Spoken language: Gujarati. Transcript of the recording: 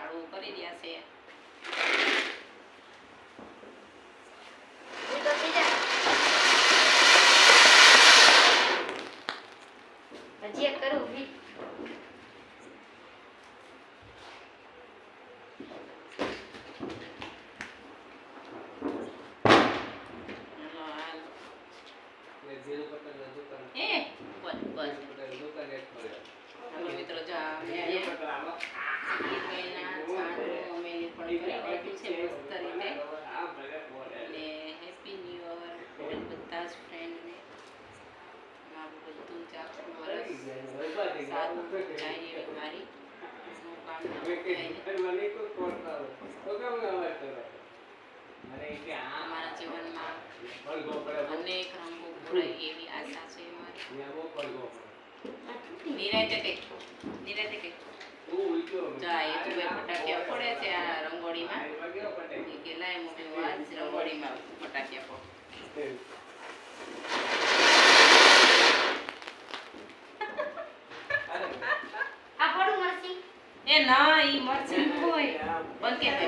ઝાડુ કરી રહ્યા છે. હજી એક કરું ભી હાલો મિત્રો, જો અમે અહીંયા અમે પણ કરી નાખ્યું છે મસ્ત રીતે. અને હેપી ન્યુ યર બધા જ ફ્રેન્ડને. મારું બધું જ આખું વર્ષ સારું જાય એવી મારી અમારા જીવનમાં અનેક રંગો ભરાય એવી આશા છે મારી. નિરાંતે કંઈક જાય તો ફટાકિયા પડે છે આ રંગોળીમાં. કે લાય મમ્મી હું આજ રંગોળીમાં ફટાકિયા પડે. આ પડું મરસી એ ના ઈ મરચી હોય બંધ કે